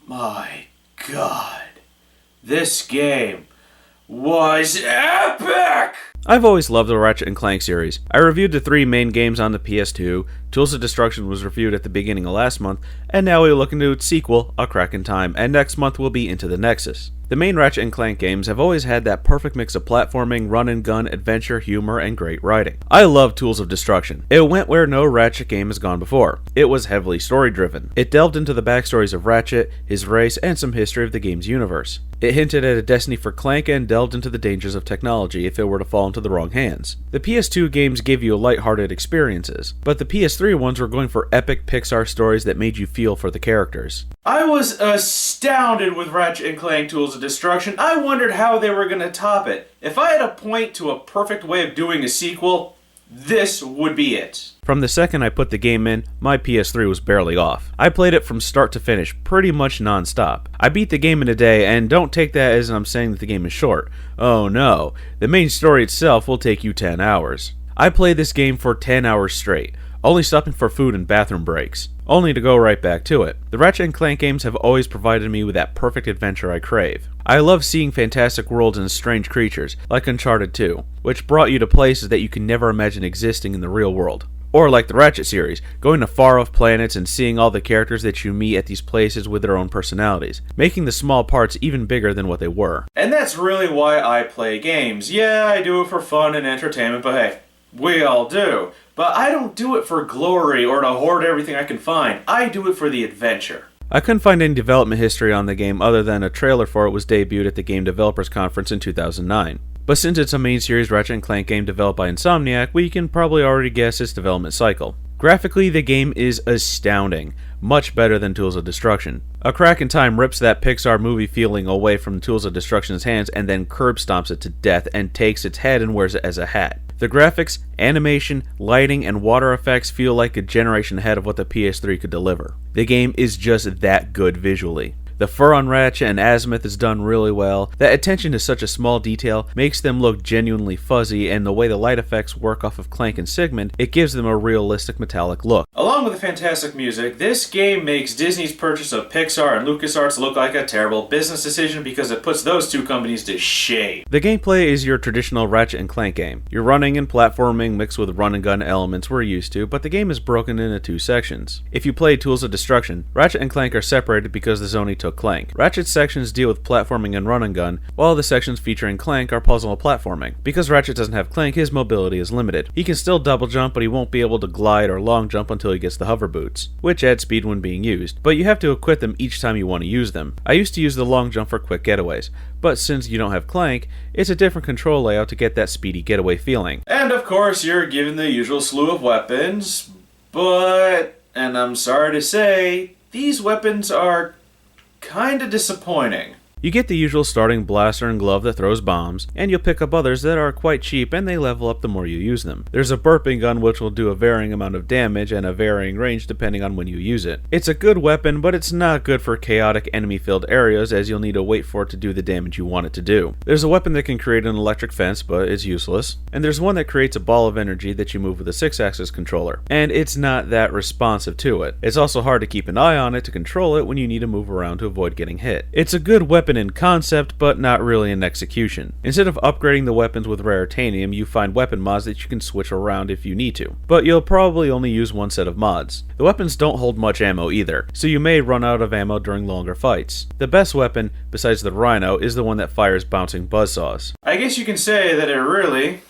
My God, this game was epic! I've always loved the Ratchet and Clank series. I reviewed the 3 main games on the PS2, Tools of Destruction was reviewed at the beginning of last month, and now we're looking to its sequel, A Crack in Time, and next month will be Into the Nexus. The main Ratchet and Clank games have always had that perfect mix of platforming, run and gun, adventure, humor, and great writing. I love Tools of Destruction. It went where no Ratchet game has gone before. It was heavily story-driven. It delved into the backstories of Ratchet, his race, and some history of the game's universe. It hinted at a destiny for Clank and delved into the dangers of technology if it were to fall into the wrong hands. The PS2 games gave you lighthearted experiences, but the PS3 ones were going for epic Pixar stories that made you feel for the characters. I was astounded with Ratchet and Clank Tools of Destruction. I wondered how they were going to top it. If I had to point to a perfect way of doing a sequel, this would be it. From the second I put the game in, my PS3 was barely off. I played it from start to finish, pretty much non-stop. I beat the game in a day, and don't take that as I'm saying that the game is short. Oh no, the main story itself will take you 10 hours. I played this game for 10 hours straight, only stopping for food and bathroom breaks, only to go right back to it. The Ratchet and Clank games have always provided me with that perfect adventure I crave. I love seeing fantastic worlds and strange creatures, like Uncharted 2, which brought you to places that you can never imagine existing in the real world. Or like the Ratchet series, going to far-off planets and seeing all the characters that you meet at these places with their own personalities, making the small parts even bigger than what they were. And that's really why I play games. Yeah, I do it for fun and entertainment, but hey, we all do. But I don't do it for glory or to hoard everything I can find. I do it for the adventure. I couldn't find any development history on the game other than a trailer for it was debuted at the Game Developers Conference in 2009. But since it's a main series Ratchet and Clank game developed by Insomniac, we can probably already guess its development cycle. Graphically, the game is astounding, much better than Tools of Destruction. A Crack in Time rips that Pixar movie feeling away from Tools of Destruction's hands and then curb stomps it to death and takes its head and wears it as a hat. The graphics, animation, lighting, and water effects feel like a generation ahead of what the PS3 could deliver. The game is just that good visually. The fur on Ratchet and Azimuth is done really well. That attention to such a small detail makes them look genuinely fuzzy, and the way the light effects work off of Clank and Sigmund, it gives them a realistic metallic look. Along with the fantastic music, this game makes Disney's purchase of Pixar and LucasArts look like a terrible business decision because it puts those two companies to shame. The gameplay is your traditional Ratchet and Clank game. Your running and platforming mixed with run and gun elements we're used to, but the game is broken into 2 sections. If you play Tools of Destruction, Ratchet and Clank are separated because the Sony took Clank. Ratchet's sections deal with platforming and run and gun, while the sections featuring Clank are puzzle and platforming. Because Ratchet doesn't have Clank, his mobility is limited. He can still double jump, but he won't be able to glide or long jump until he gets the hover boots, which add speed when being used, but you have to equip them each time you want to use them. I used to use the long jump for quick getaways, but since you don't have Clank, it's a different control layout to get that speedy getaway feeling. And of course, you're given the usual slew of weapons, but, and I'm sorry to say, these weapons are kinda disappointing. You get the usual starting blaster and glove that throws bombs, and you'll pick up others that are quite cheap and they level up the more you use them. There's a burping gun which will do a varying amount of damage and a varying range depending on when you use it. It's a good weapon, but it's not good for chaotic enemy-filled areas as you'll need to wait for it to do the damage you want it to do. There's a weapon that can create an electric fence, but it's useless. And there's one that creates a ball of energy that you move with a 6-axis controller, and it's not that responsive to it. It's also hard to keep an eye on it to control it when you need to move around to avoid getting hit. It's a good weapon in concept, but not really in execution. Instead of upgrading the weapons with rare titanium, you find weapon mods that you can switch around if you need to, but you'll probably only use one set of mods. The weapons don't hold much ammo either, so you may run out of ammo during longer fights. The best weapon, besides the Rhino, is the one that fires bouncing buzzsaws. I guess you can say that it really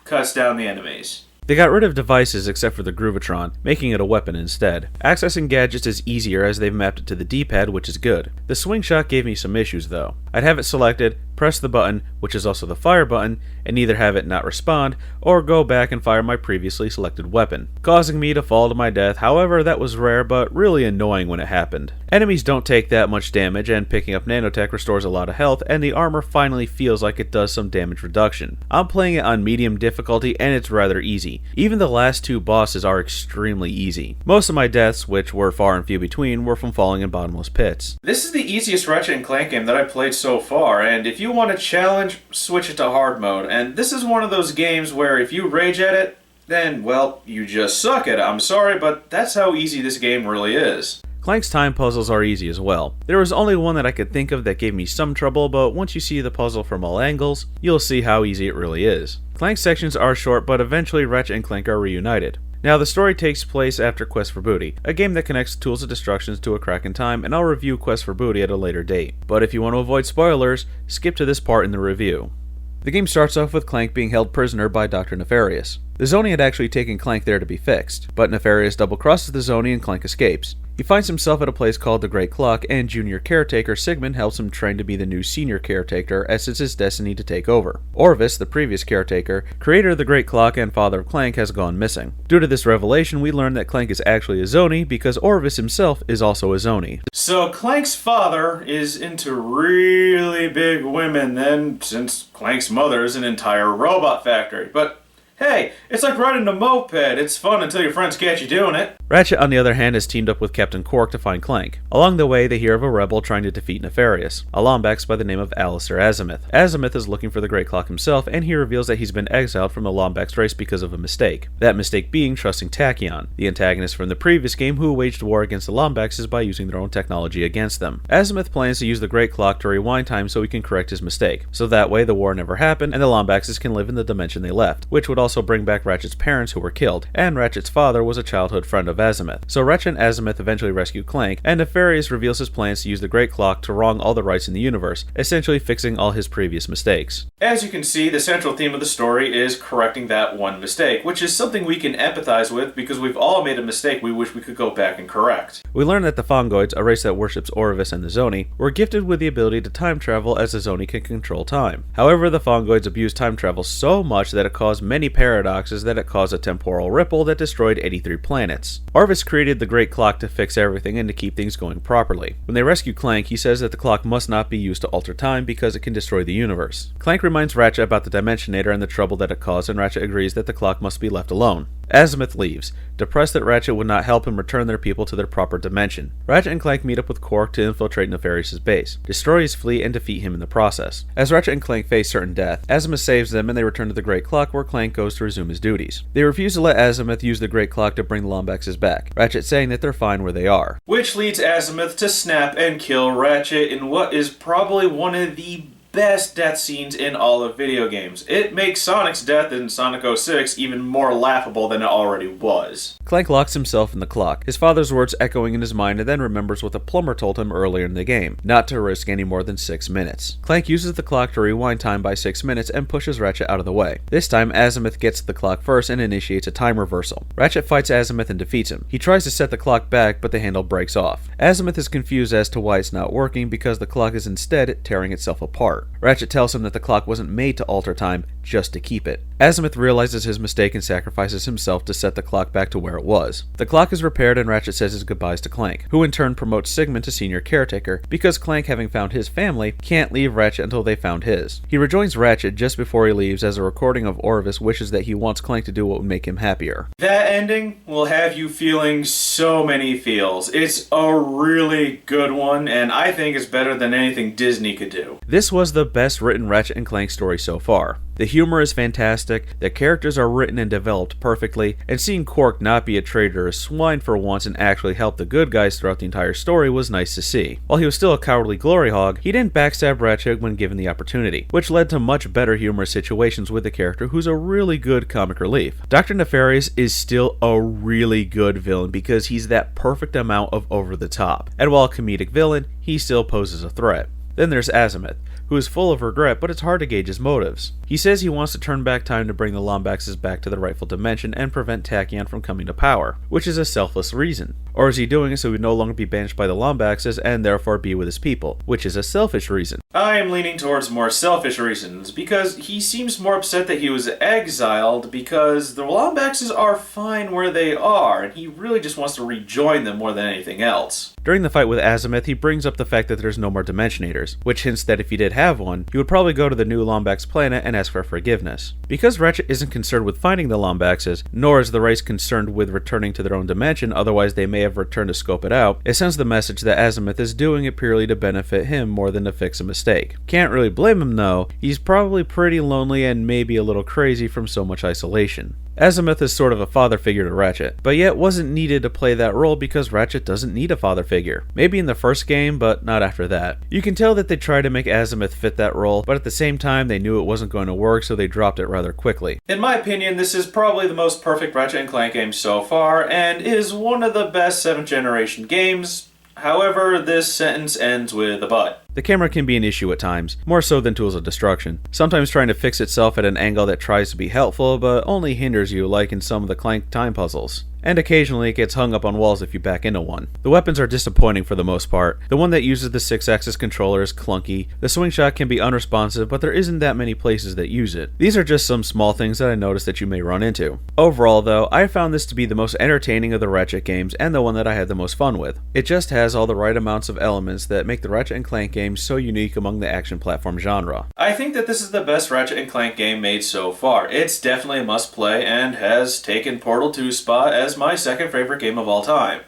cuts down the enemies. They got rid of devices except for the Groovatron, making it a weapon instead. Accessing gadgets is easier as they've mapped it to the D-pad, which is good. The swing shot gave me some issues though. I'd have it selected, press the button, which is also the fire button, and either have it not respond, or go back and fire my previously selected weapon, causing me to fall to my death. However, that was rare, but really annoying when it happened. Enemies don't take that much damage, and picking up nanotech restores a lot of health, and the armor finally feels like it does some damage reduction. I'm playing it on medium difficulty, and it's rather easy. Even the last 2 bosses are extremely easy. Most of my deaths, which were far and few between, were from falling in bottomless pits. This is the easiest Ratchet and Clank game that I've played so far, and if you want a challenge, switch it to hard mode. And this is one of those games where if you rage at it, then, well, you just suck at it. I'm sorry, but that's how easy this game really is. Clank's time puzzles are easy as well. There was only one that I could think of that gave me some trouble, but once you see the puzzle from all angles, you'll see how easy it really is. Clank's sections are short, but eventually Ratchet and Clank are reunited. Now, the story takes place after Quest for Booty, a game that connects Tools of Destruction to a crack in time, and I'll review Quest for Booty at a later date. But if you want to avoid spoilers, skip to this part in the review. The game starts off with Clank being held prisoner by Dr. Nefarious. The Zoni had actually taken Clank there to be fixed, but Nefarious double-crosses the Zoni and Clank escapes. He finds himself at a place called the Great Clock, and junior caretaker Sigmund helps him train to be the new senior caretaker, as it's his destiny to take over. Orvis, the previous caretaker, creator of the Great Clock and father of Clank, has gone missing. Due to this revelation, we learn that Clank is actually a Zoni because Orvis himself is also a Zoni. So Clank's father is into really big women then, since Clank's mother is an entire robot factory. But hey, it's like riding a moped. It's fun until your friends catch you doing it. Ratchet, on the other hand, has teamed up with Captain Quark to find Clank. Along the way, they hear of a rebel trying to defeat Nefarious, a Lombax by the name of Alistair Azimuth. Azimuth is looking for the Great Clock himself, and he reveals that he's been exiled from the Lombax race because of a mistake. That mistake being trusting Tachyon, the antagonist from the previous game who waged war against the Lombaxes by using their own technology against them. Azimuth plans to use the Great Clock to rewind time so he can correct his mistake, so that way the war never happened and the Lombaxes can live in the dimension they left, which would also bring back Ratchet's parents who were killed, and Ratchet's father was a childhood friend of Azimuth. So Ratchet and Azimuth eventually rescue Clank, and Nefarious reveals his plans to use the Great Clock to wrong all the rights in the universe, essentially fixing all his previous mistakes. As you can see, the central theme of the story is correcting that one mistake, which is something we can empathize with because we've all made a mistake we wish we could go back and correct. We learn that the Fongoids, a race that worships Orvis and the Zoni, were gifted with the ability to time travel as the Zoni can control time. However, the Fongoids abused time travel so much that it caused many paradoxes that it caused a temporal ripple that destroyed 83 planets. Orvis created the Great Clock to fix everything and to keep things going properly. When they rescue Clank, he says that the clock must not be used to alter time because it can destroy the universe. Clank reminds Ratchet about the Dimensionator and the trouble that it caused, and Ratchet agrees that the clock must be left alone. Azimuth leaves, depressed that Ratchet would not help him return their people to their proper dimension. Ratchet and Clank meet up with Quark to infiltrate Nefarious' base, destroy his fleet, and defeat him in the process. As Ratchet and Clank face certain death, Azimuth saves them and they return to the Great Clock where Clank goes to resume his duties. They refuse to let Azimuth use the Great Clock to bring the Lombaxes back, Ratchet saying that they're fine where they are. Which leads Azimuth to snap and kill Ratchet in what is probably one of the best death scenes in all of video games. It makes Sonic's death in Sonic 06 even more laughable than it already was. Clank locks himself in the clock, his father's words echoing in his mind, and then remembers what the plumber told him earlier in the game, not to risk any more than 6 minutes. Clank uses the clock to rewind time by 6 minutes and pushes Ratchet out of the way. This time, Azimuth gets to the clock first and initiates a time reversal. Ratchet fights Azimuth and defeats him. He tries to set the clock back, but the handle breaks off. Azimuth is confused as to why it's not working because the clock is instead tearing itself apart. Ratchet tells him that the clock wasn't made to alter time, just to keep it. Azimuth realizes his mistake and sacrifices himself to set the clock back to where it was. The clock is repaired and Ratchet says his goodbyes to Clank, who in turn promotes Sigmund to senior caretaker because Clank, having found his family, can't leave Ratchet until they found his. He rejoins Ratchet just before he leaves as a recording of Orvis wishes that he wants Clank to do what would make him happier. That ending will have you feeling so many feels. It's a really good one, and I think it's better than anything Disney could do. This was the best written Ratchet and Clank story so far. The humor is fantastic, the characters are written and developed perfectly, and seeing Quark not be a traitor or swine for once and actually help the good guys throughout the entire story was nice to see. While he was still a cowardly glory hog, he didn't backstab Ratchet when given the opportunity, which led to much better humorous situations with the character who's a really good comic relief. Dr. Nefarious is still a really good villain because he's that perfect amount of over the top, and while a comedic villain, he still poses a threat. Then there's Azimuth, who is full of regret, but it's hard to gauge his motives. He says he wants to turn back time to bring the Lombaxes back to the rightful dimension and prevent Tachyon from coming to power, which is a selfless reason. Or is he doing it so he would no longer be banished by the Lombaxes and therefore be with his people, which is a selfish reason? I am leaning towards more selfish reasons, because he seems more upset that he was exiled because the Lombaxes are fine where they are, and he really just wants to rejoin them more than anything else. During the fight with Azimuth, he brings up the fact that there's no more Dimensionators, which hints that if he did have one, he would probably go to the new Lombax planet and ask for forgiveness. Because Ratchet isn't concerned with finding the Lombaxes, nor is the race concerned with returning to their own dimension, otherwise they may have returned to scope it out, it sends the message that Azimuth is doing it purely to benefit him more than to fix a mistake. Can't really blame him though, he's probably pretty lonely and maybe a little crazy from so much isolation. Azimuth is sort of a father figure to Ratchet, but yet wasn't needed to play that role because Ratchet doesn't need a father figure. Maybe in the first game, but not after that. You can tell that they tried to make Azimuth fit that role, but at the same time they knew it wasn't going to work, so they dropped it rather quickly. In my opinion, this is probably the most perfect Ratchet and Clank game so far, and is one of the best 7th generation games. However, this sentence ends with a but. The camera can be an issue at times, more so than tools of destruction. Sometimes trying to fix itself at an angle that tries to be helpful, but only hinders you, like in some of the Clank time puzzles. And occasionally it gets hung up on walls if you back into one. The weapons are disappointing for the most part. The one that uses the 6-axis controller is clunky, the swing shot can be unresponsive, but there isn't that many places that use it. These are just some small things that I noticed that you may run into. Overall though, I found this to be the most entertaining of the Ratchet games and the one that I had the most fun with. It just has all the right amounts of elements that make the Ratchet and Clank games so unique among the action platform genre. I think that this is the best Ratchet and Clank game made so far. It's definitely a must play and has taken Portal 2's spot as my second favorite game of all time.